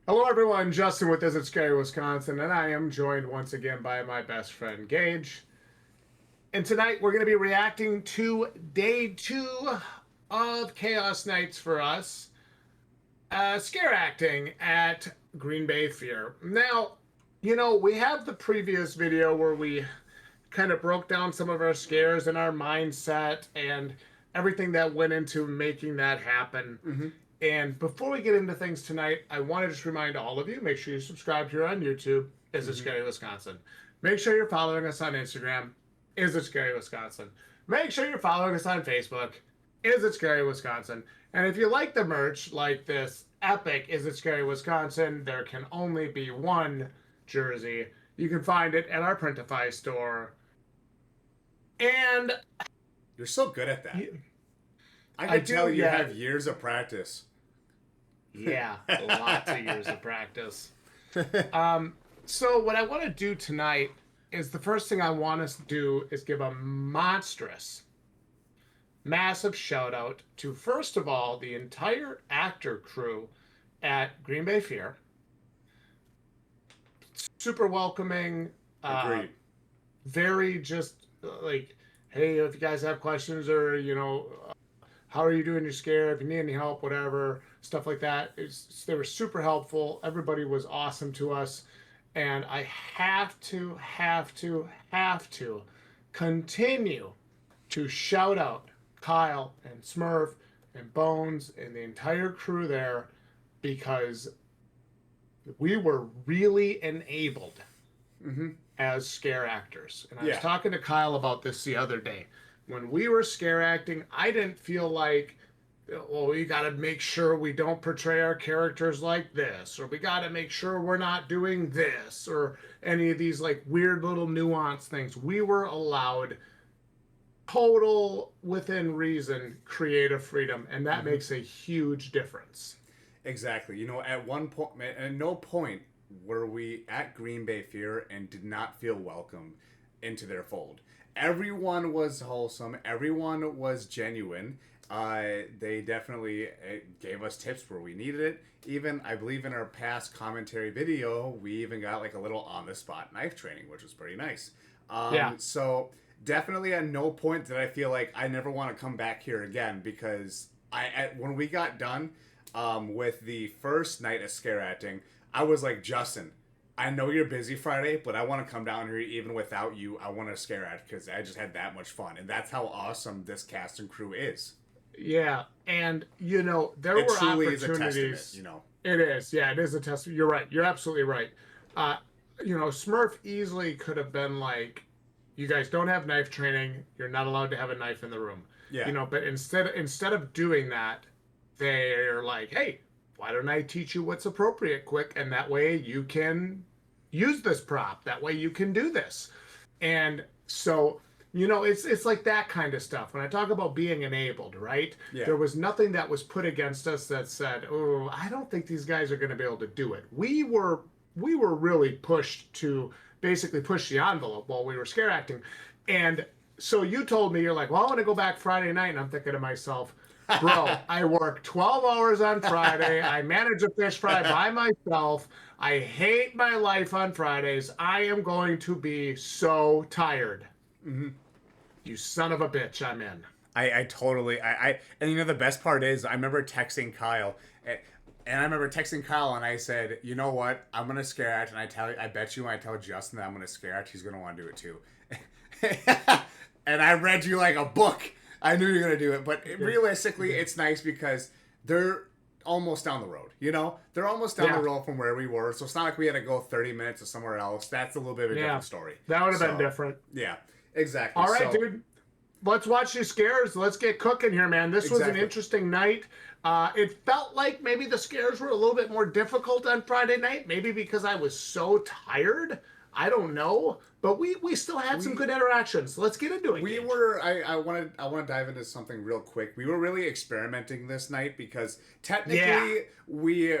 Hello, everyone. Justin with Is It Scary, Wisconsin, and I am joined once again by my best friend, Gage. And tonight we're going to be reacting to day two of Chaos Nights for us, scare acting at Green Bay Fear. Now, we have the previous video where we kind of broke down some of our scares and our mindset and everything that went into making that happen. And before we get into things tonight, I want to just remind all of you, make sure you subscribe here on YouTube, Is It Scary Wisconsin. Make sure you're following us on Instagram, Is It Scary Wisconsin. Make sure you're following us on Facebook, Is It Scary Wisconsin. And if you like the merch, like this epic Is It Scary Wisconsin, there can only be one jersey. You can find it at our Printify store. And You're so good at that. I I can tell do, you yeah. have years of practice. yeah, lots of years of practice. So what I want to do tonight is the first thing I want us to do is give a monstrous, massive shout out to, first of all, the entire actor crew at Green Bay Fear. Super welcoming. Agreed. Very just like, hey, if you guys have questions or, how are you doing your scare? If you need any help, whatever, stuff like that. They were super helpful. Everybody was awesome to us. And I have to continue to shout out Kyle and Smurf and Bones and the entire crew there because we were really enabled as scare actors. And I was talking to Kyle about this the other day. When we were scare acting, I didn't feel like, well, we got to make sure we don't portray our characters like this, or we got to make sure we're not doing this, or any of these like weird little nuance things. We were allowed total, within reason, creative freedom, and that makes a huge difference. Exactly. At one point, at no point were we at Green Bay Fear and did not feel welcome into their fold. Everyone was wholesome. Everyone was genuine. They definitely gave us tips where we needed it. Even, I believe, in our past commentary video, we even got like a little on-the-spot knife training, which was pretty nice. So definitely at no point did I feel like I never want to come back here again because when we got done with the first night of scare acting, I was like, Justin, I know you're busy Friday, but I want to come down here even without you. I want to scare at because I just had that much fun. And that's how awesome this cast and crew is. Yeah, and there It were truly is a opportunities. testament. It is, yeah, it is a testament. You're right. You're absolutely right. Smurf easily could have been like, "You guys don't have knife training. You're not allowed to have a knife in the room." Yeah. But instead of doing that, they're like, "Hey, why don't I teach you what's appropriate quick, and that way you can use this prop. That way you can do this." And so, it's like that kind of stuff. When I talk about being enabled, right? Yeah. There was nothing that was put against us that said, "Oh, I don't think these guys are going to be able to do it." We were really pushed to basically push the envelope while we were scare acting. And so you told me, you're like, "Well, I want to go back Friday night." And I'm thinking to myself, bro, I work 12 hours on Friday. I manage a fish fry by myself. I hate my life on Fridays. I am going to be so tired. You son of a bitch, I'm in. I totally, and the best part is, I remember texting Kyle, and I remember texting Kyle, and I said, you know what, I'm gonna scare act, and I bet you when I tell Justin that I'm gonna scare act, he's gonna want to do it too. And I read you like a book. I knew you were gonna do it, but realistically, it's nice because they're almost down the road. They're almost down the road from where we were, so it's not like we had to go 30 minutes to somewhere else. That's a little bit of a different story. That would have been different. Yeah, exactly. All right, dude. Let's watch these scares. Let's get cooking here, man. This was an interesting night. It felt like maybe the scares were a little bit more difficult on Friday night. Maybe because I was so tired. I don't know. but we still had some good interactions. Let's get into it. We Gage. were. I want to dive into something real quick. We were really experimenting this night because technically we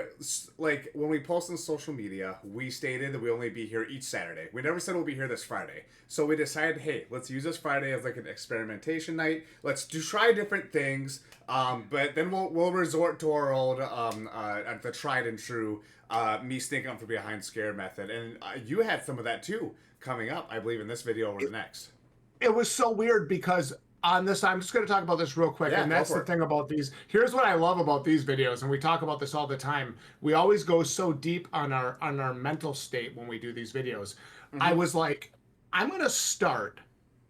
like when we post on social media, we stated that we only be here each Saturday. We never said we'll be here this Friday. So we decided, hey, let's use this Friday as like an experimentation night. Let's try different things. But then we'll resort to our old the tried and true me sneaking up from behind scare method. And you had some of that too coming up, I believe, in this video or the next. It was so weird because on this, I'm just going to talk about this real quick. Yeah, and that's the thing about these. Here's what I love about these videos, and we talk about this all the time. We always go so deep on our mental state when we do these videos. I was like, I'm going to start,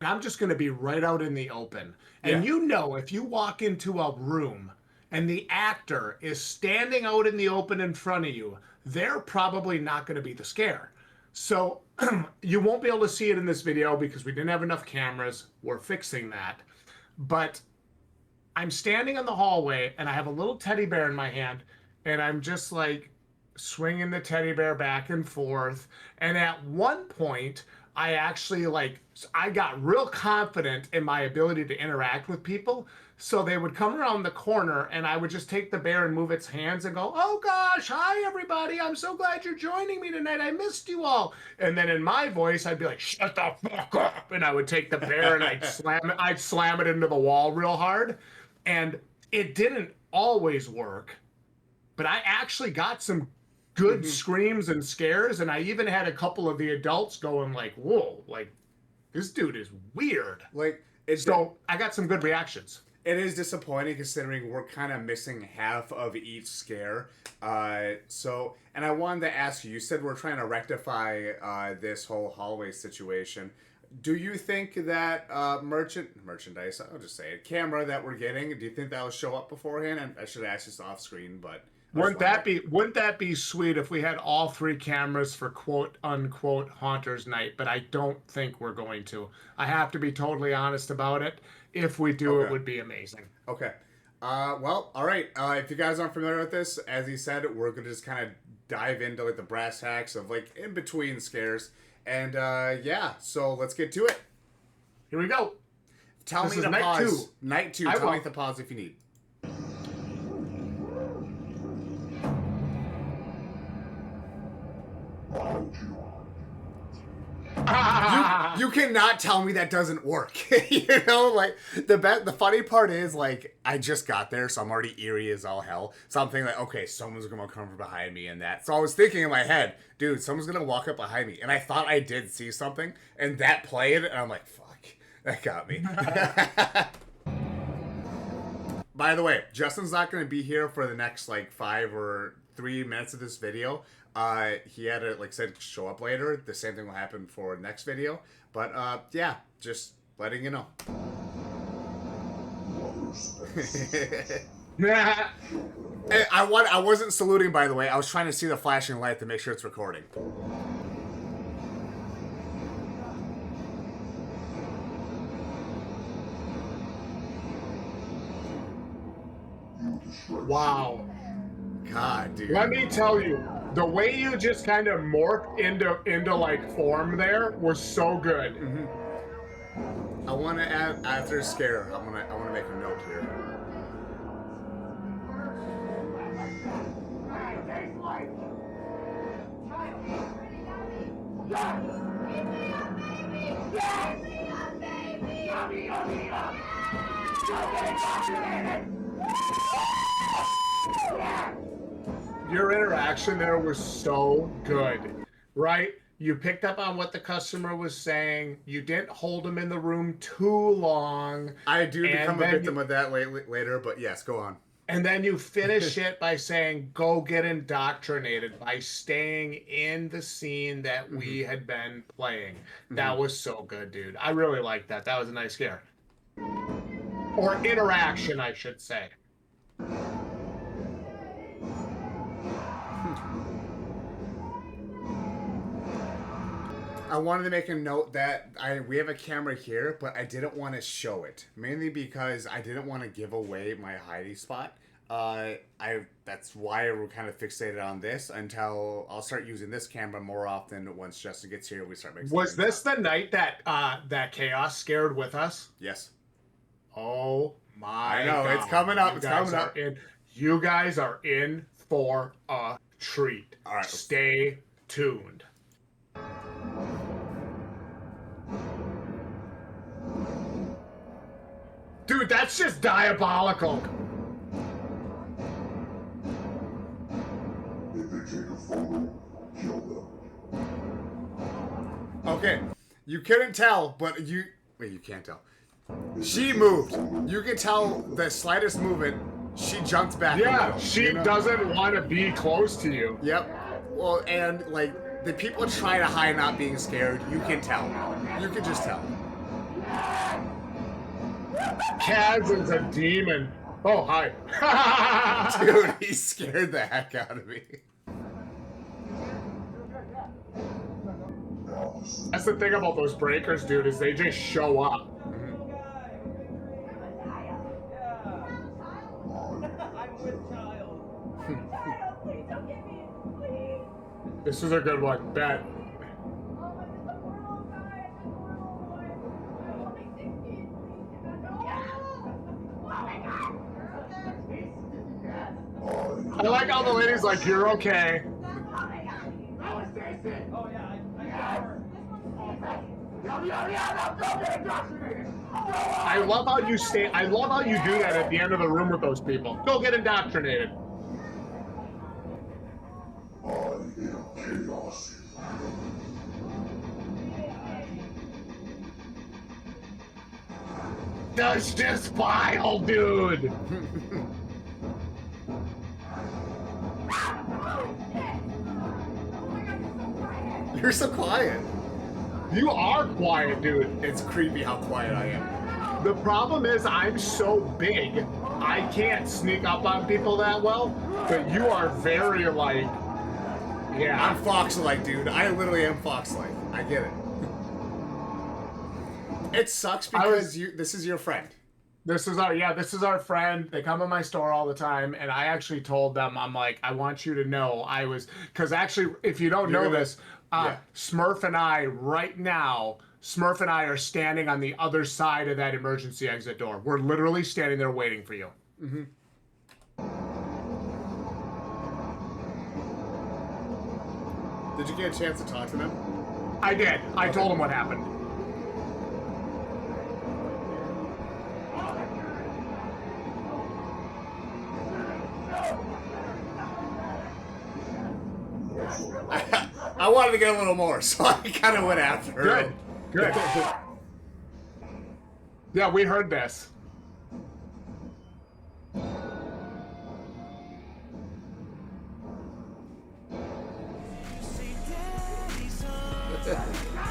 and I'm just going to be right out in the open. And you know, if you walk into a room and the actor is standing out in the open in front of you, they're probably not going to be the scare. So you won't be able to see it in this video because we didn't have enough cameras. We're fixing that. But I'm standing in the hallway and I have a little teddy bear in my hand and I'm just like swinging the teddy bear back and forth. And at one point, I actually I got real confident in my ability to interact with people. So they would come around the corner and I would just take the bear and move its hands and go, oh gosh, hi everybody. I'm so glad you're joining me tonight. I missed you all. And then in my voice, I'd be like, shut the fuck up. And I would take the bear and I'd slam it into the wall real hard. And it didn't always work, but I actually got some good screams and scares. And I even had a couple of the adults going like, whoa, like this dude is weird. So I got some good reactions. It is disappointing considering we're kind of missing half of each scare. And I wanted to ask you said we're trying to rectify this whole hallway situation. Do you think that merchandise, I'll just say it, camera that we're getting, do you think that'll show up beforehand? And I should ask this off screen, but wouldn't that be sweet if we had all 3 cameras for quote unquote Haunters Night? But I don't think we're going to. I have to be totally honest about it. If we do, it would be amazing. Okay. Well, all right. If you guys aren't familiar with this, as he said, we're gonna just kind of dive into like the brass tacks of like in between scares, and so let's get to it. Here we go. Tell me to pause. Night 2. Tell me to pause if you need. You cannot tell me that doesn't work. You know, like the funny part is like I just got there, so I'm already eerie as all hell. So I'm thinking like, okay, someone's gonna come from behind me and that. So I was thinking in my head, dude, someone's gonna walk up behind me, and I thought I did see something, and that played, and I'm like, fuck, that got me. By the way, Justin's not gonna be here for the next like 5 or 3 minutes of this video. He had to said show up later. The same thing will happen for next video. But just letting you know. I wasn't saluting, by the way. I was trying to see the flashing light to make sure it's recording. Wow. God, dude. Let me tell you, the way you just kind of morphed into like form there was so good. I want to add after a scare. I want to make a note here. Your interaction there was so good, right? You picked up on what the customer was saying. You didn't hold him in the room too long. I do become a victim of that later, but yes, go on. And then you finish it by saying, go get indoctrinated, by staying in the scene that we had been playing. That was so good, dude. I really liked that. That was a nice scare. Or interaction, I should say. I wanted to make a note that we have a camera here, but I didn't want to show it. Mainly because I didn't want to give away my hiding spot. That's why we're kind of fixated on this until I'll start using this camera more often. Once Justin gets here, we start mixing. Was this the night that that Chaos scared with us? Yes. Oh my! I know, God. it's coming up. It's coming up. You guys are in for a treat. All right. Stay tuned. Dude, that's just diabolical. If they take a photo, kill them. Okay, you couldn't tell, but you can't tell. She moved. You can tell the slightest movement. She jumped back. Yeah, she doesn't want to be close to you. Yep. Well, and like the people try to hide not being scared. You can tell. You can just tell. Kaz is a demon. Oh, hi. Dude, he scared the heck out of me. That's the thing about those breakers, dude, is they just show up. This is a good one, bet. I like how the lady's like, you're okay. I love how you stay. I love how you do that at the end of the room with those people. Go get indoctrinated. I am chaos. That's just vile, dude. You're so quiet. You are quiet, dude. It's creepy how quiet I am. The problem is I'm so big, I can't sneak up on people that well, but you are very, like, yeah. I'm Fox-like, dude. I literally am Fox-like. I get it. It sucks because this is your friend. This is our friend. They come to my store all the time, and I actually told them, I'm like, I want you to know because actually, if you don't know this, Smurf and I right now, Smurf and I are standing on the other side of that emergency exit door. We're literally standing there waiting for you. Mm-hmm. Did you get a chance to talk to them? I did. I told them what happened. I wanted to get a little more, so I kind of went after her. Good. Yeah, we heard this.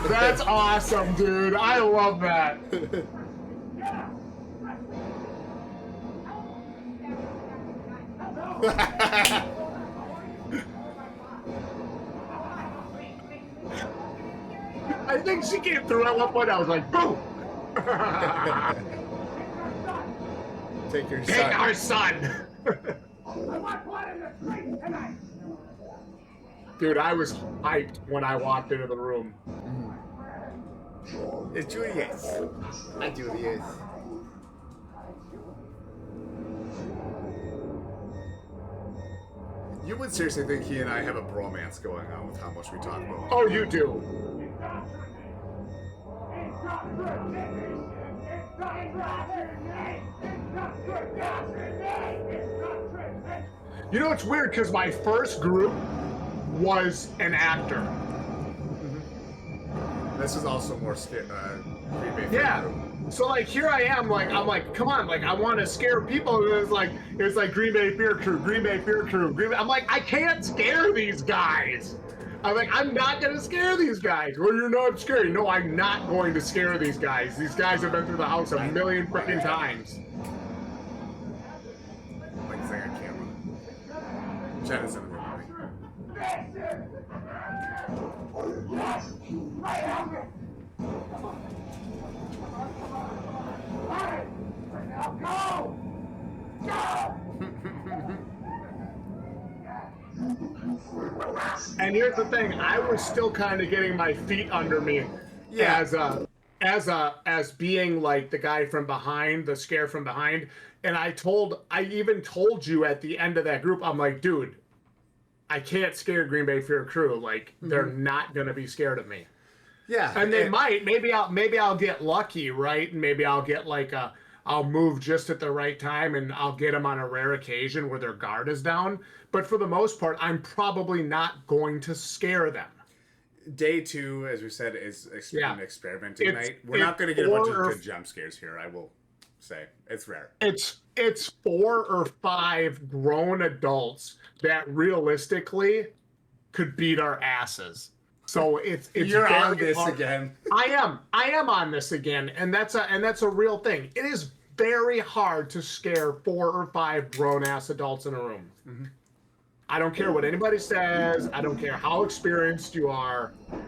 That's awesome, dude. I love that. I think she came through at one point. I was like, boom. Take your Take son. our son. Dude, I was hyped when I walked into the room. It's Julius. Hi, Julius. You would seriously think he and I have a bromance going on with how much we talk about. Oh, you do. You know, it's weird because my first group was an actor. Mm-hmm. This is also more scary. Yeah. So like here I am, like I'm like, come on, like I want to scare people. And it's like Green Bay Fear Crew, Green Bay Fear Crew, I'm like, I can't scare these guys. I'm like, I'm not gonna scare these guys. Well, you're not scary. No, I'm not going to scare these guys. These guys have been through the house a million freaking times. Like it's like on camera. Jen is in the room. And here's the thing, I was still kind of getting my feet under me Yeah. as being like the guy from behind, the scare from behind. And I even told you at the end of that group, I'm like, dude, I can't scare Green Bay Fear crew. Like, they're not gonna be scared of me. Yeah. And they might. Maybe I'll get lucky, right? And maybe I'll get I'll move just at the right time, and I'll get them on a rare occasion where their guard is down. But for the most part, I'm probably not going to scare them. Day 2, as we said, is an experimenting night. We're not going to get a 4 bunch of or good jump scares here, I will say. It's rare. It's 4 or 5 grown adults that realistically could beat our asses. So it's You're very on this hard. again. I am on this again, and that's a real thing. It is very hard to scare 4 or 5 grown ass adults in a room. Mm-hmm. I don't care what anybody says. I don't care how experienced you are. You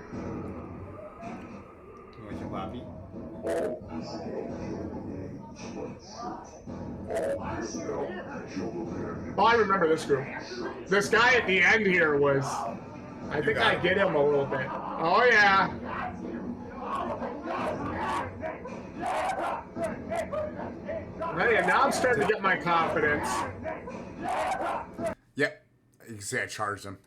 like your Bobby? Oh, I remember this group. This guy at the end here was. I think I get him a little bit. Oh yeah. Hey, now I'm starting to get my confidence. Yep. You can see I charged him.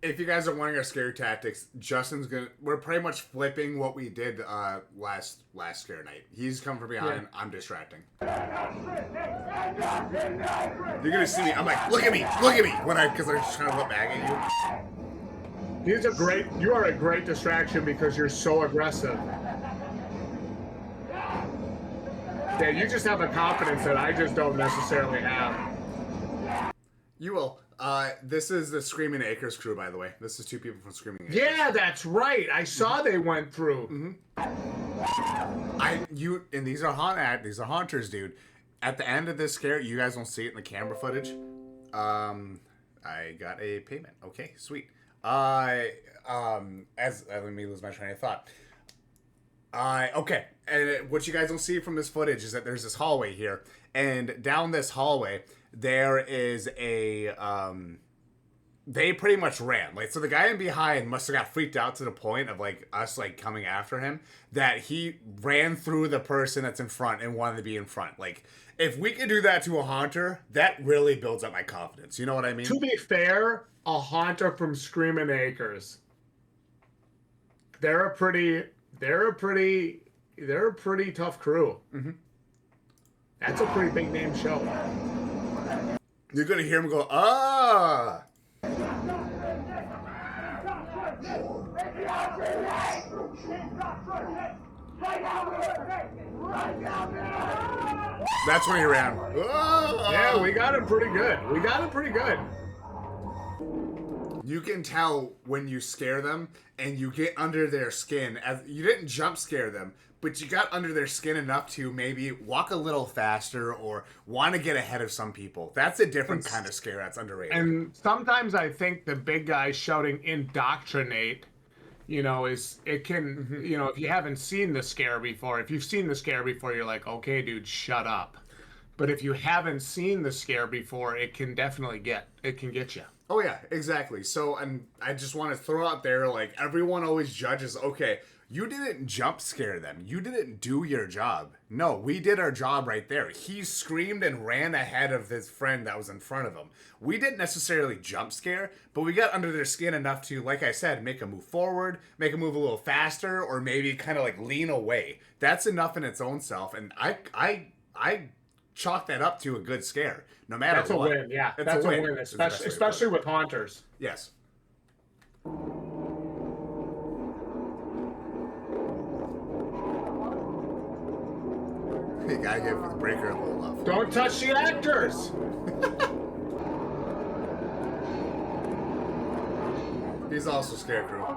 If you guys are wondering our scary tactics, we're pretty much flipping what we did last scare night. He's coming from behind, I'm distracting. You're gonna see me, I'm like, look at me, because I'm just trying to look back at you. You are a great distraction because you're so aggressive. Yeah, you just have a confidence that I just don't necessarily have. You will. This is the Screaming Acres crew, by the way. This is 2 people from Screaming Acres. Yeah, that's right. I saw they went through. And these are haunters, dude. At the end of this scare, you guys don't see it in the camera footage. I got a payment. Okay, sweet. Let me lose my train of thought. Okay, and what you guys don't see from this footage is that there's this hallway here, and down this hallway there is a they pretty much ran. Like, so the guy in behind must have got freaked out to the point of like us like coming after him that he ran through the person that's in front and wanted to be in front. Like, if we could do that to a haunter, that really builds up my confidence. You know what I mean? To be fair, a haunter from Screaming Acres. They're a pretty tough crew. Mm-hmm. That's a pretty big name show. You're gonna hear him go, ah! That's when he ran. Ah! Yeah, we got him pretty good. You can tell when you scare them and you get under their skin. As you didn't jump scare them, but you got under their skin enough to maybe walk a little faster or want to get ahead of some people. That's a different kind of scare that's underrated. And sometimes I think the big guy shouting indoctrinate, if you haven't seen the scare before, if you've seen the scare before, you're like, okay, dude, shut up. But if you haven't seen the scare before, it can get you. Oh yeah, exactly. So, and I just want to throw out there, like, everyone always judges, okay, you didn't jump scare them. You didn't do your job. No, we did our job right there. He screamed and ran ahead of his friend that was in front of him. We didn't necessarily jump scare, but we got under their skin enough to, like I said, make them move forward, make them move a little faster, or maybe kind of like lean away. That's enough in its own self, and I chalk that up to a good scare, no matter what. That's a win, yeah. That's a win, especially with haunters. Yes. You gotta give the breaker a little love. Don't touch the actors! He's also Scarecrow.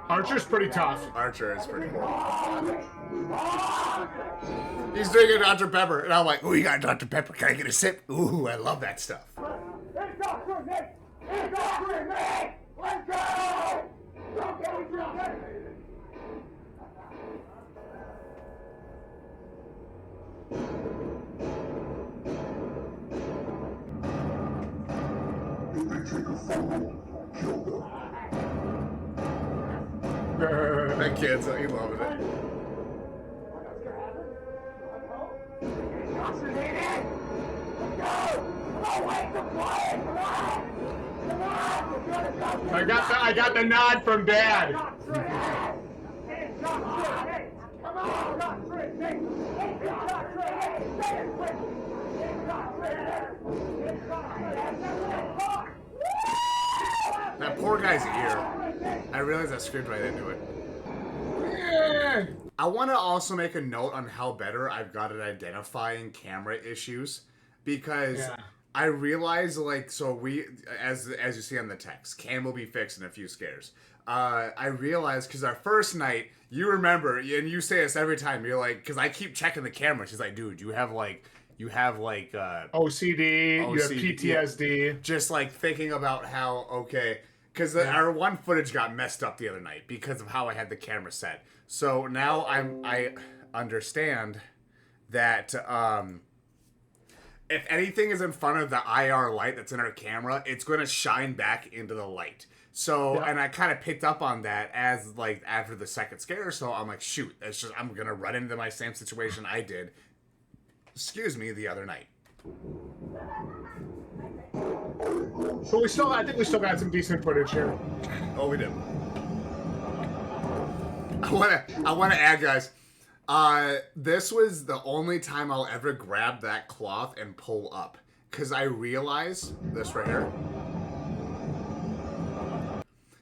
Archer's pretty tough. Archer is pretty cool. He's drinking Dr. Pepper, and I'm like, ooh, you got Dr. Pepper. Can I get a sip? Ooh, I love that stuff. Let's go! Don't get me That kid's he loving it. I got the nod from Dad. That poor guy's ear. I realized I screamed right into it. Yeah. I want to also make a note on how better I've got at identifying camera issues, because Yeah. I realize, like, so we, as you see on the text, Cam will be fixed in a few scares. I realized, because our first night, you remember, and you say this every time, you're like, because I keep checking the camera. She's like, dude, you have like OCD, you have OCD, PTSD. just like thinking about how, okay, because our one footage got messed up the other night because of how I had the camera set. So now I understand that if anything is in front of the IR light that's in our camera, it's going to shine back into the light. So, Yeah. and I kind of picked up on that as like after the second scare. So I'm like, shoot, it's just, I'm going to run into my same situation I did, the other night. So I think we still got some decent footage here. Oh, we did. I want to add, guys. This was the only time I'll ever grab that cloth and pull up, because I realize this right here.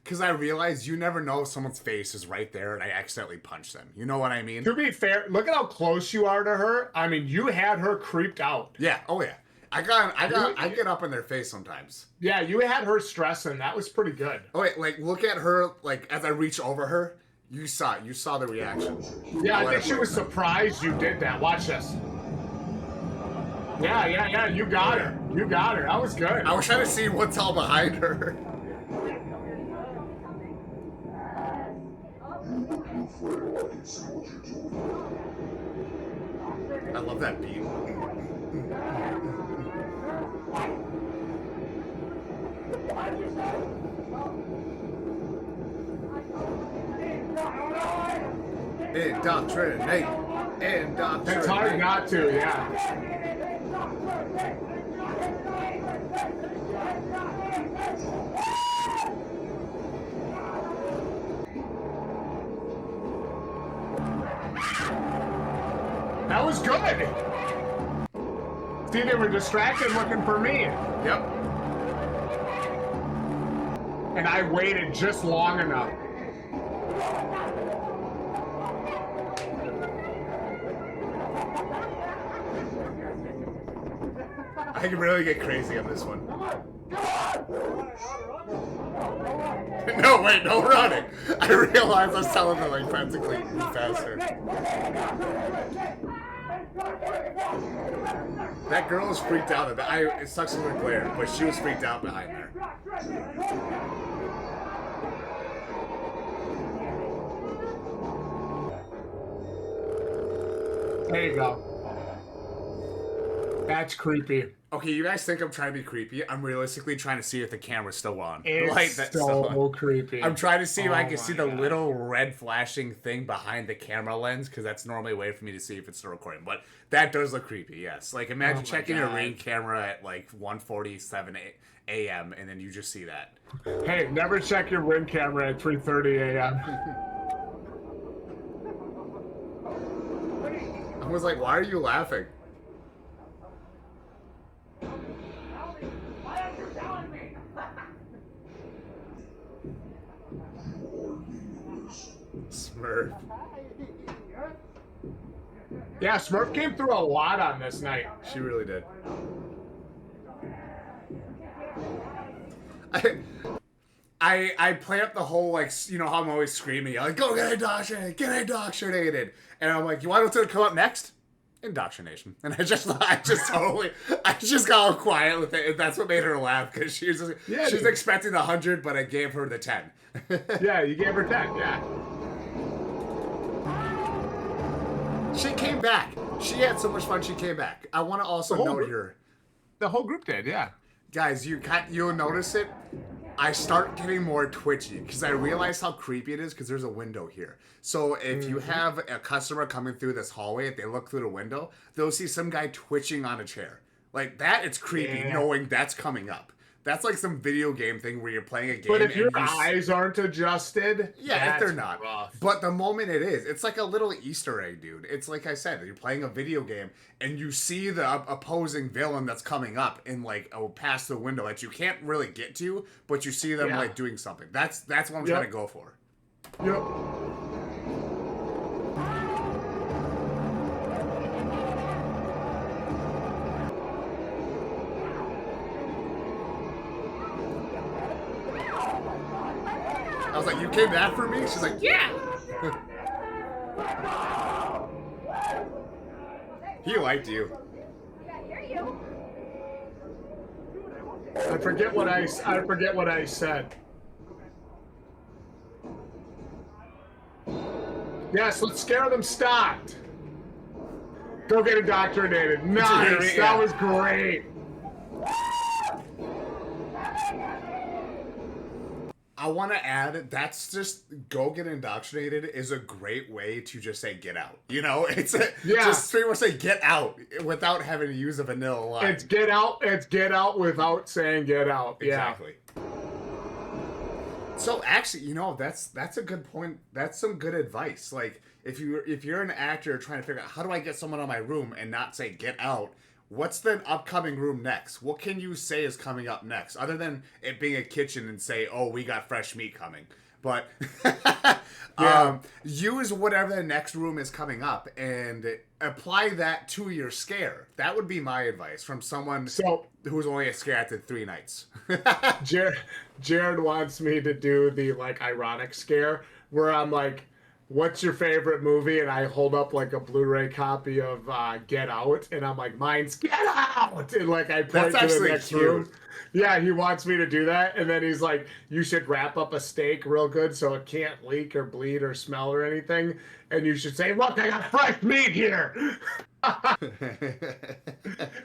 Because I realize you never know if someone's face is right there and I accidentally punch them. You know what I mean? To be fair, look at how close you are to her. I mean, you had her creeped out. Yeah. Oh yeah. I get up in their face sometimes. Yeah, you had her stressing. That was pretty good. Oh wait, like look at her. Like as I reach over her, you saw the reaction. Yeah, I think she was surprised you did that. Watch this. Yeah. You got her. You got her. That was good. I was trying to see what's all behind her. I love that beat. Indoctrinate. It's hard not to, yeah. That was good. See, they were distracted looking for me. Yep. And I waited just long enough. I can really get crazy on this one. No, wait, no running. I realized I was telling them like frantically move faster. That girl was freaked out. It sucks in the glare, but she was freaked out behind there. There you go. That's creepy. Okay, you guys think I'm trying to be creepy? I'm realistically trying to see if the camera's still on. It's that's so creepy. I'm trying to see if I can my see the God. little red flashing thing behind the camera lens, because that's normally a way for me to see if it's still recording. But that does look creepy, yes. Like, imagine Oh my checking your God. Ring camera at like 1:47 a.m. and then you just see that. Hey, never check your Ring camera at 3:30 a.m. I was like, why are you laughing? Why aren't you telling me? Smurf. Yeah, Smurf came through a lot on this night. She really did. I play up the whole, like, you know how I'm always screaming, like, go get indoctrinated. And I'm like, you want to come up next? Indoctrination. And I just got all quiet with it. And that's what made her laugh, because she was dude. expecting 100, but I gave her the 10. Yeah, you gave her 10, yeah. She came back. She had so much fun, she came back. I want to also The whole note group- here. The whole group did, yeah. Guys, you'll notice it. I start getting more twitchy because I realize how creepy it is because there's a window here. So if you have a customer coming through this hallway, if they look through the window, they'll see some guy twitching on a chair. Like that, it's creepy knowing that's coming up. That's like some video game thing where you're playing a game. But if your eyes aren't adjusted, yeah, if they're not. Rough. But the moment it is, it's like a little Easter egg, dude. It's like I said, you're playing a video game and you see the opposing villain that's coming up in like past the window that you can't really get to, but you see them like doing something. That's what I'm trying to go for. Yep. I was like, you came after me? She's like, yeah. He liked you. I forget what I said. Yes, let's scare them stopped. Go get indoctrinated. Nice. That was great. I want to add, that's just go get indoctrinated is a great way to just say get out. You know, it's just straight up say get out without having to use a vanilla line. It's get out. It's get out without saying get out. Exactly. So actually, you know, that's a good point. That's some good advice. Like if you're an actor trying to figure out how do I get someone on my room and not say get out. What's the upcoming room next? What can you say is coming up next? Other than it being a kitchen and say, oh, we got fresh meat coming. But use whatever the next room is coming up and apply that to your scare. That would be my advice from someone who's only a scare after 3 nights. Jared wants me to do the like ironic scare where I'm like, what's your favorite movie? And I hold up like a Blu-ray copy of Get Out, and I'm like, mine's Get Out! And like I point to the next room. Yeah, he wants me to do that, and then he's like, you should wrap up a steak real good so it can't leak or bleed or smell or anything, and you should say, look, I got fresh meat here!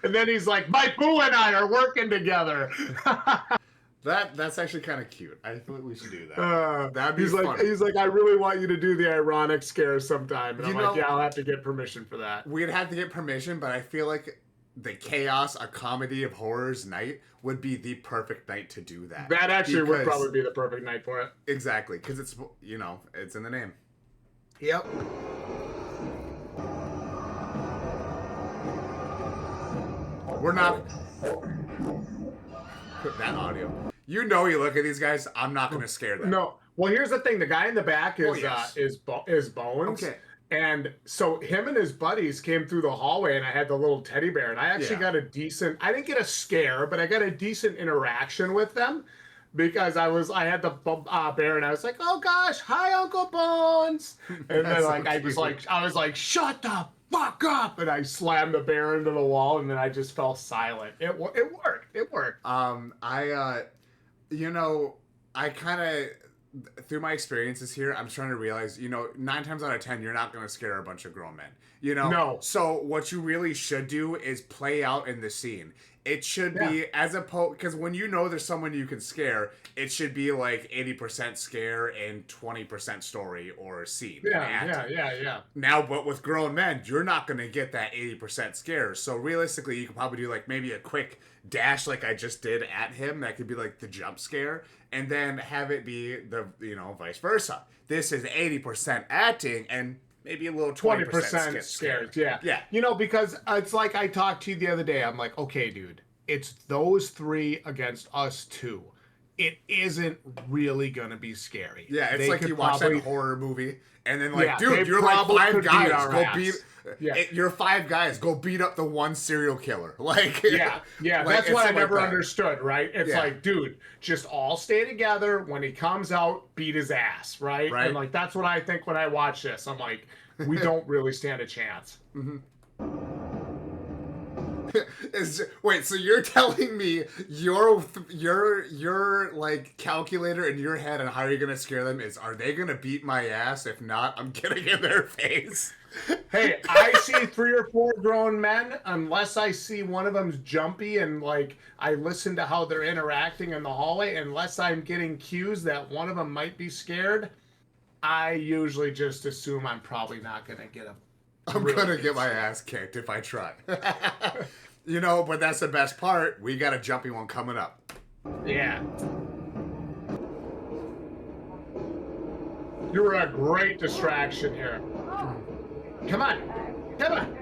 And then he's like, my boo and I are working together! That's actually kind of cute. I think we should do that. That'd be funny. He's like, I really want you to do the ironic scare sometime. And I'm like, yeah, I'll have to get permission for that. We'd have to get permission, but I feel like the Chaos, a comedy of horrors night would be the perfect night to do that. That actually would probably be the perfect night for it. Exactly, because it's, you know, it's in the name. Yep. We're not... That audio. You know, you look at these guys. I'm not going to scare them. No. Well, here's the thing. The guy in the back is Bones. Okay. And so him and his buddies came through the hallway, and I had the little teddy bear, and I actually got a decent. I didn't get a scare, but I got a decent interaction with them because I had the bear, and I was like, "Oh gosh, hi, Uncle Bones," and then like I was like, "Shut the fuck up!" And I slammed the bear into the wall, and then I just fell silent. It worked. It worked. You know, I kind of, through my experiences here, I'm trying to realize, you know, 9 times out of 10, you're not going to scare a bunch of grown men. You know? No. So what you really should do is play out in the scene. It should be as opposed, because when you know there's someone you can scare, it should be like 80% scare and 20% story or scene. Yeah. Now, but with grown men, you're not going to get that 80% scare. So realistically, you could probably do like maybe a quick dash like I just did at him. That could be like the jump scare. And then have it be the, you know, vice versa. This is 80% acting and maybe a little 20% scared. Yeah. You know, because it's like I talked to you the other day. I'm like, okay, dude, it's those 3 against us 2. It isn't really going to be scary. Yeah, it's like you watch that horror movie and then like, dude, you're like 5 guys. Go beat... You're 5 guys. Go beat up the one serial killer. Like, yeah. Like, that's what I never understood. Right? It's like, dude, just all stay together. When he comes out, beat his ass. Right? And like that's what I think when I watch this. I'm like, we don't really stand a chance. Mm-hmm. Wait, so you're telling me your like calculator in your head on how you're gonna scare them is, are they gonna beat my ass? If not, I'm getting in their face. Hey, I see 3 or 4 grown men, unless I see one of them's jumpy and like I listen to how they're interacting in the hallway, unless I'm getting cues that one of them might be scared, I usually just assume I'm probably not going to get them. I'm gonna get my ass kicked if I try. You know, but that's the best part. We got a jumpy one coming up. Yeah. You were a great distraction here. Come on. Come on.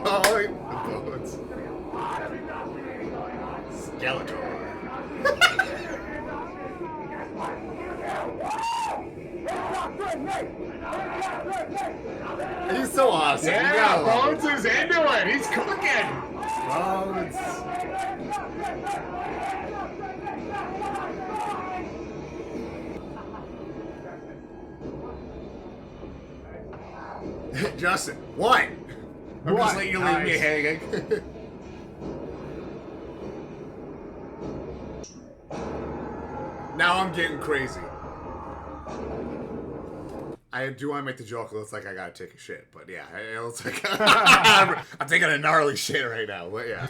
Oh, the bullets. Skeletor. He's so awesome. Yeah, Bones is into it. He's cooking. Bones. Justin, what? I'm just letting you leave me hanging. Now I'm getting crazy. I do want to make the joke. It looks like I gotta take a shit, but yeah, it looks like I'm taking a gnarly shit right now. But yeah.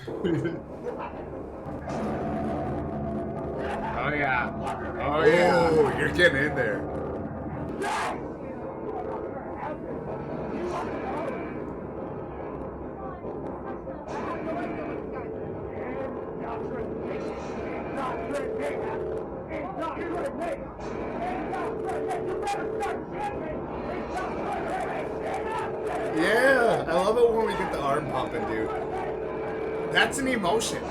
Oh yeah. Oh yeah. Oh, you're getting in there. Yeah, I love it when we get the arm pumping, dude. That's an emotion.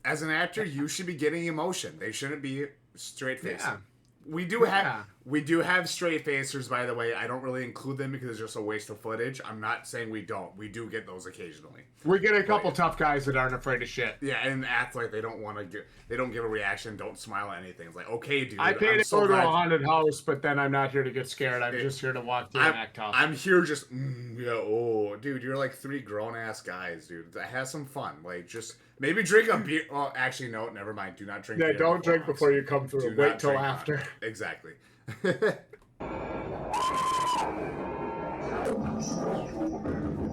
As an actor, you should be getting emotion. They shouldn't be straight facing. Yeah. We do have straight facers, by the way. I don't really include them because it's just a waste of footage. I'm not saying we don't. We do get those occasionally. We get a couple tough guys that aren't afraid of shit. Yeah, and act like they don't want to get. They don't give a reaction. Don't smile at anything. It's like, okay, dude. I paid I'm to so go to a glad- haunted house, but then I'm not here to get scared. I'm just here to walk through and act tough. I'm here just, yeah, oh, dude, you're like 3 grown-ass guys, dude. Have some fun. Like, just maybe drink a beer. Well, actually, no, never mind. Do not drink Yeah, beer don't drink haunts. before you come through. Do Wait not till drink after. hot. Exactly.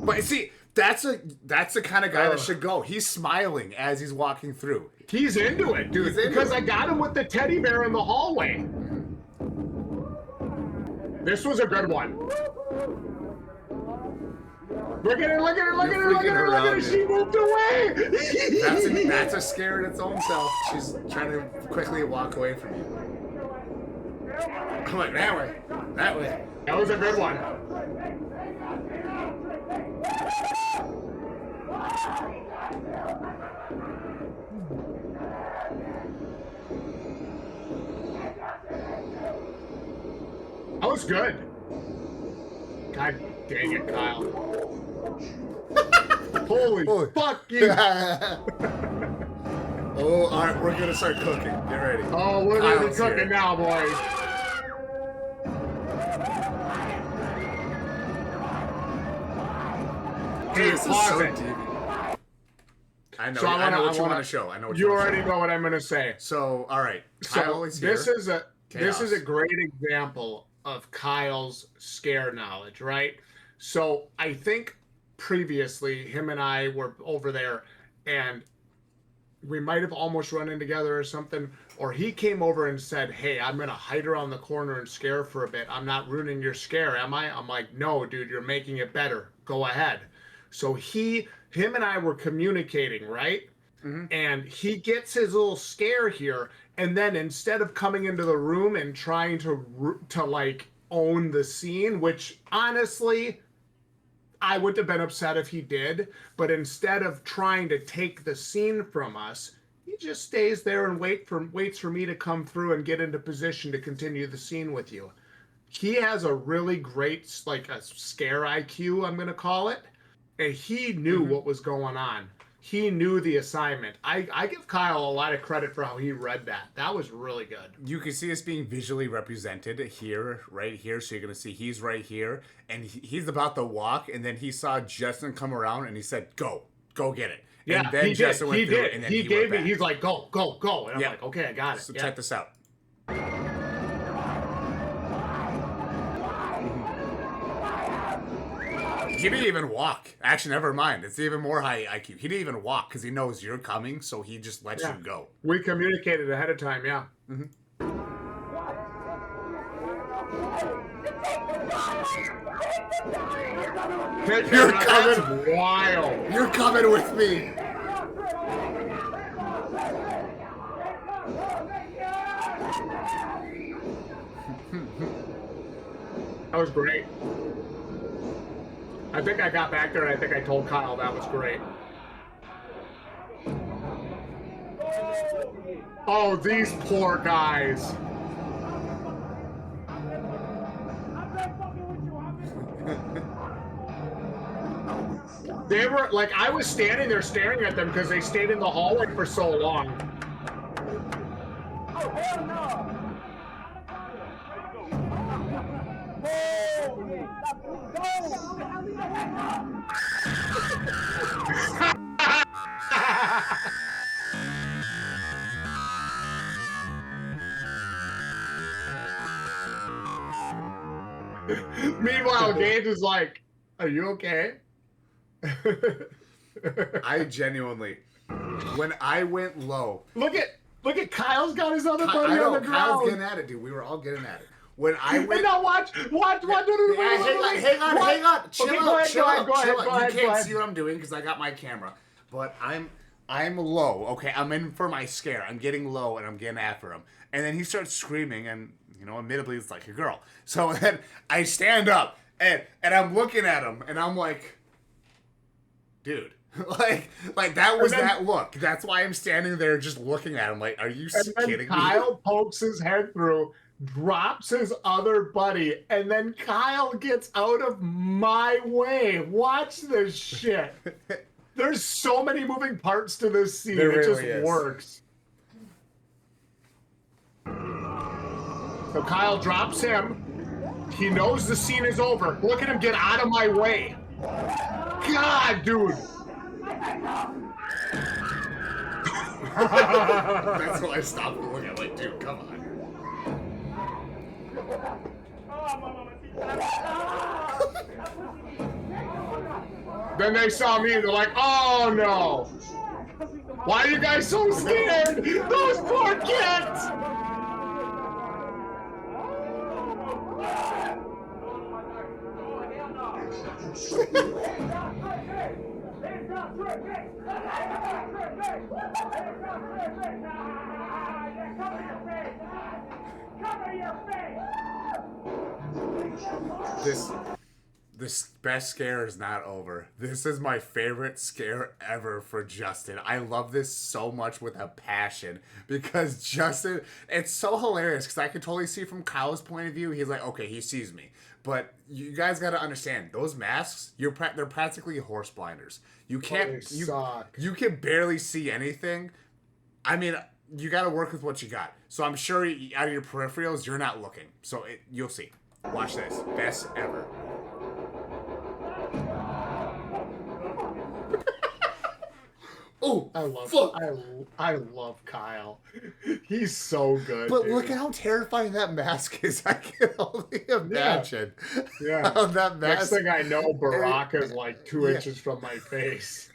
But see, that's the kind of guy that should go. He's smiling as he's walking through. He's into it, dude. He's into Because it. I got him with the teddy bear in the hallway. This was a good one. Look at her, look at her, look at her, look at her, look at her. She moved away. That's a scare in its own self. She's trying to quickly walk away from you. I'm like, that way. That way. That was a good one. That was good. God dang it, Kyle. Holy fuck you. Oh, all right, we're gonna start cooking. Get ready. Oh, we're gonna be Kyle's cooking here. now, boys. Dude, this is Pause so it. deep. I know. So I know what you wanna- want to show. I know what You wanna already show. know what I'm gonna say. So, all right. Kyle So is here. this is a Chaos. great example of Kyle's scare knowledge, right? So I think previously him and I were over there and we might have almost run in together or something, or he came over and said, "Hey, I'm gonna hide around the corner and scare for a bit. I'm not ruining your scare, am I?" I'm like, "No, dude, you're making it better. Go ahead." So him and I were communicating, right? And he gets his little scare here, and then instead of coming into the room and trying to like own the scene, which honestly I wouldn't have been upset if he did, but instead of trying to take the scene from us, he just stays there and waits for me to come through and get into position to continue the scene with you. He has a really great, like, a scare IQ, I'm going to call it, and he knew what was going on. he knew the assignment. I give Kyle a lot of credit for how he read that. That was really good. You can see us being visually represented here, right here. So you're going to see he's right here, and he's about to walk, and then he saw Justin come around, and he said, go get it. Yeah, and then he Justin did. went He through did. it, and then he he gave went me. back. He's like, go. And I'm Yeah. like, okay, I got it. So Yeah. check this out. He didn't even walk. Actually, never mind. It's even more high IQ. He didn't even walk because he knows you're coming, so he just lets Yeah. you go. We communicated ahead of time. Yeah. You're coming. Wild. You're coming with me. That was great. I think I got back there and I think I told Kyle that was great. Oh, these poor guys. They were like, I was standing there staring at them because they stayed in the hallway for so long. Oh, hell no! Meanwhile, Gage is like, "Are you okay?" I genuinely, when I went low, Look at Kyle's got his other I buddy know on the Kyle's ground. getting at it, dude. We were all getting at it. When I And went, now watch. Yeah, hang on. Chill Okay, out. go ahead. You can't see what I'm doing because I got my camera. But I'm low. Okay, I'm in for my scare. I'm getting low and I'm getting after him. And then he starts screaming, and admittedly, it's like a girl. So then I stand up and I'm looking at him, and I'm like, dude. like that was that look. That's why I'm standing there just looking at him. Like, are you kidding me? Kyle pokes his head through, drops his other buddy, and then Kyle gets out of my way. Watch this shit. There's so many moving parts to this scene. There It really just is. works. So Kyle drops him. He knows the scene is over. Look at him get out of my way. God, dude. That's why I stopped looking. I'm like, dude, come on. Then they saw me and they're like, oh no. Why are you guys so scared? Those poor kids. This best scare is not over. This is my favorite scare ever for Justin. I love this so much with a passion because Justin, it's so hilarious because I can totally see from Kyle's point of view. He's like, okay, he sees me. But you guys got to understand, those masks, they're practically horse blinders. You can't, They suck. you can barely see anything. I mean, you got to work with what you got. So I'm sure out of your peripherals, you're not looking. So you'll see. Watch this. Best ever. Oh, I love Kyle. He's so good. But dude. look at how terrifying that mask is. I can only imagine. Yeah. How that Next mask. thing I know, Baraka's like 2 Yeah. inches from my face.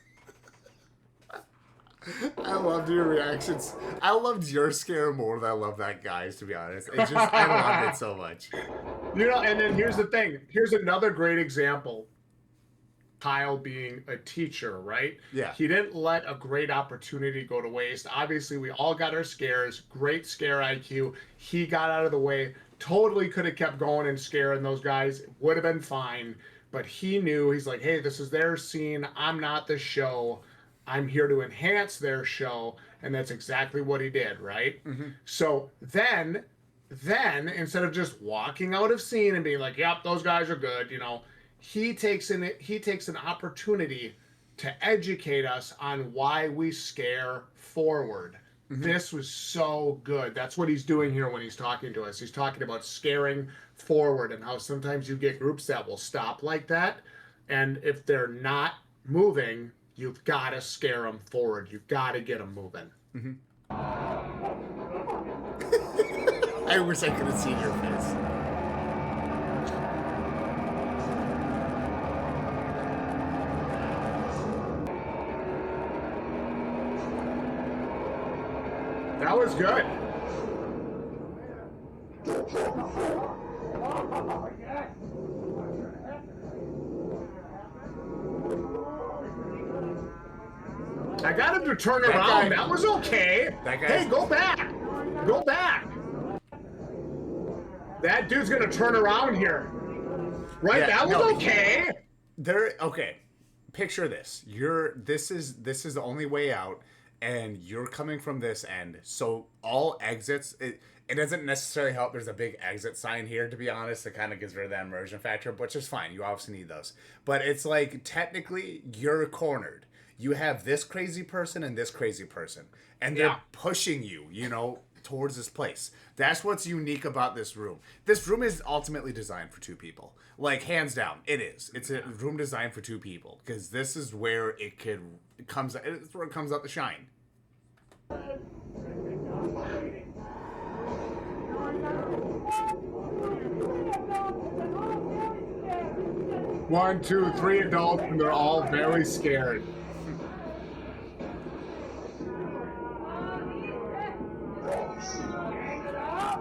I loved your reactions. I loved your scare more than I love that guy's, to be honest. It's just, I loved it so much. And then here's the thing. Here's another great example. Kyle being a teacher, right? Yeah. He didn't let a great opportunity go to waste. Obviously, we all got our scares. Great scare IQ. He got out of the way. Totally could have kept going and scaring those guys. Would have been fine. But he knew, he's like, hey, this is their scene. I'm not the show. I'm here to enhance their show. And that's exactly what he did, right? Mm-hmm. So then instead of just walking out of scene and being like, yep, those guys are good, he takes an opportunity to educate us on why we scare forward. This was so good. That's what he's doing here when he's talking to us. He's talking about scaring forward and how sometimes you get groups that will stop like that. And if they're not moving, you've got to scare them forward. You've got to get them moving. I wish I could have seen your face. That was good. I got him to turn That around. guy- That was okay. That Hey, guy's- go back. Go back. That dude's going to turn around here. Right? Yeah, that was no, okay. Okay. Picture this. This is the only way out, and you're coming from this end. So all exits, it doesn't necessarily help. There's a big exit sign here, to be honest. It kind of gives rid of that immersion factor, which is fine. You obviously need those. But it's like, technically, you're cornered. You have this crazy person and this crazy person, and they're pushing you, towards this place. That's what's unique about this room. This room is ultimately designed for two people. Like, hands down, it is. It's a room designed for two people, because this is where it's where it comes out to shine. One, two, three adults, and they're all very scared.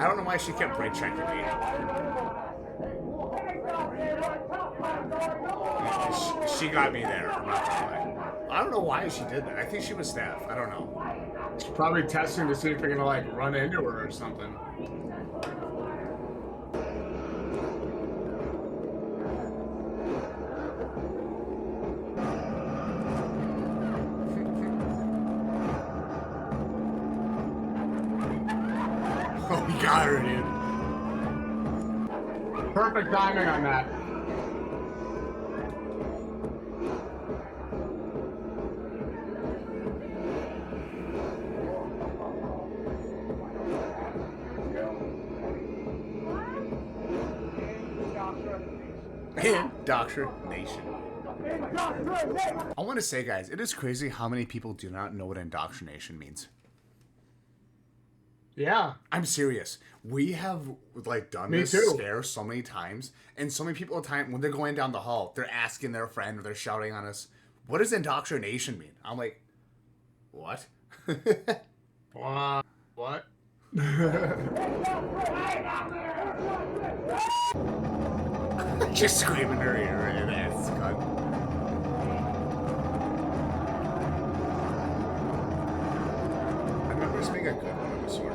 I don't know why she kept right checking me. She got me there. I'm not gonna lie. I don't know why she did that. I think she was staff. I don't know. She's probably testing to see if they're gonna run into her or something. Oh, we got her, dude. Perfect timing on that. Indoctrination. I want to say, guys, it is crazy how many people do not know what indoctrination means. Yeah. I'm serious. We have done Me this too. scare so many times, and so many people at time when they're going down the hall, they're asking their friend or they're shouting on us, "What does indoctrination mean?" I'm like, "What?" What? Just screaming in her ear, and it's good. I remember this being a good one of the sort.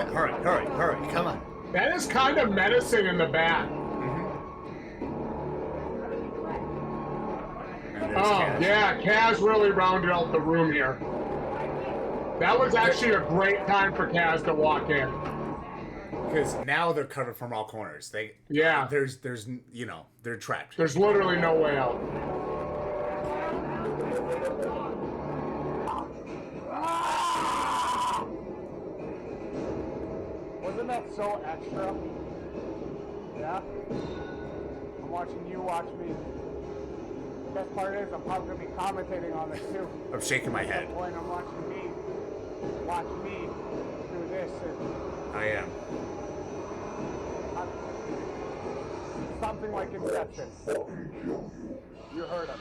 Hurry, come on. That is kind of menacing in the back. Oh, yeah, Kaz really rounded out the room here. That was actually a great time for Kaz to walk in. Because now they're covered from all corners. Yeah. There's they're trapped. There's literally no way out. Wasn't that so extra? Yeah? I'm watching you watch me. The best part is I'm probably going to be commentating on this too. I'm shaking my head. When I'm watching me do this. I am. Something like Inception. You heard him.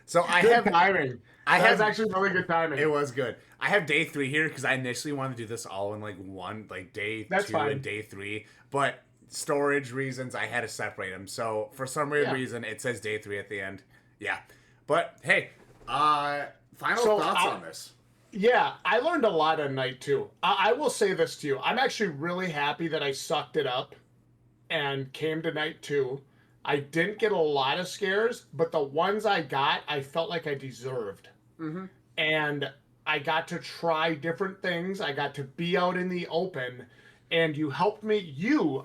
So I Good have timing. I That have was actually really good timing. It was good. I have day 3 here because I initially wanted to do this all in one, day That's 2 fine. and day 3, but storage reasons I had to separate them. So for some weird reason, it says day 3 at the end. Yeah, but hey, final So thoughts I'll- on this. Yeah, I learned a lot on night two. I will say this to you. I'm actually really happy that I sucked it up and came to night two. I didn't get a lot of scares, but the ones I got, I felt like I deserved. Mm-hmm. And I got to try different things. I got to be out in the open. And you helped me.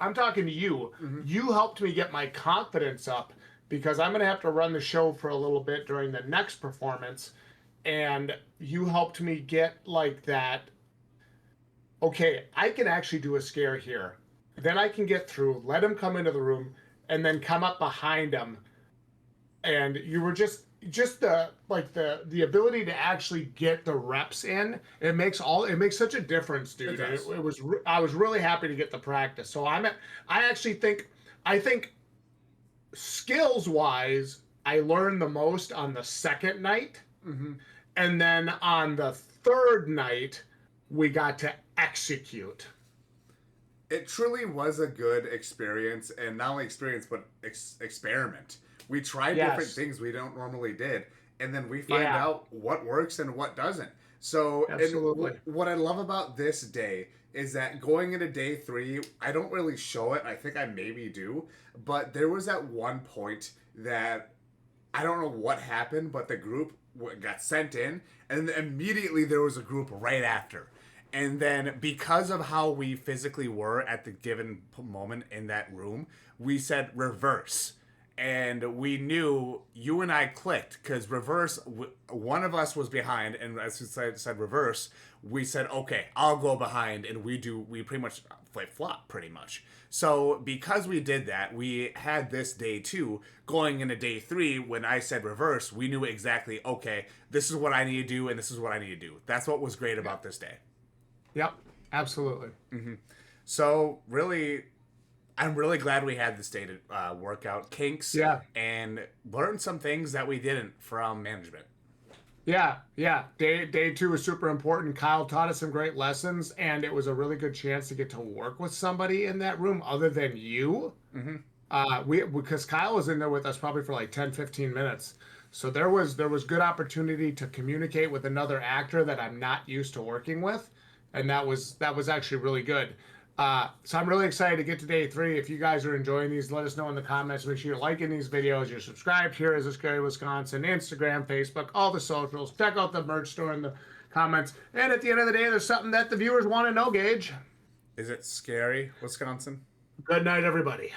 I'm talking to you. Mm-hmm. You helped me get my confidence up because I'm going to have to run the show for a little bit during the next performance. And you helped me get like that. Okay, I can actually do a scare here. Then I can get through, let him come into the room, and then come up behind him. And you were just the ability to actually get the reps in. It makes such a difference, dude. I was really happy to get the practice. So I think skills wise, I learned the most on the second night. Mm-hmm. And then on the third night, we got to execute. It truly was a good experience, and not only experience, but experiment. We tried different things we don't normally did, and then we find out what works and what doesn't. So, absolutely. And what I love about this day is that going into day 3, I don't really show it. I think I maybe do, but there was at one point that I don't know what happened, but the group got sent in, and immediately there was a group right after. And then because of how we physically were at the given moment in that room, we said reverse. And we knew you and I clicked because reverse, one of us was behind. And as we said reverse, we said, okay, I'll go behind. And we pretty much flip flop pretty much. So because we did that, we had this day 2 going into day 3. When I said reverse, we knew exactly, okay, this is what I need to do. And this is what I need to do. That's what was great about this day. Yep, absolutely. Mm-hmm. So really, I'm really glad we had this day to work out kinks and learn some things that we didn't from management. Yeah. Day 2 was super important. Kyle taught us some great lessons, and it was a really good chance to get to work with somebody in that room other than you. Mm-hmm. Because Kyle was in there with us probably for like 10, 15 minutes. So there was good opportunity to communicate with another actor that I'm not used to working with. And that was actually really good. So I'm really excited to get to day 3. If you guys are enjoying these, let us know in the comments. Make sure you're liking these videos. You're subscribed here as a Scary Wisconsin, Instagram, Facebook, all the socials. Check out the merch store in the comments. And at the end of the day, there's something that the viewers want to know, Gage. Is it scary, Wisconsin? Good night, everybody.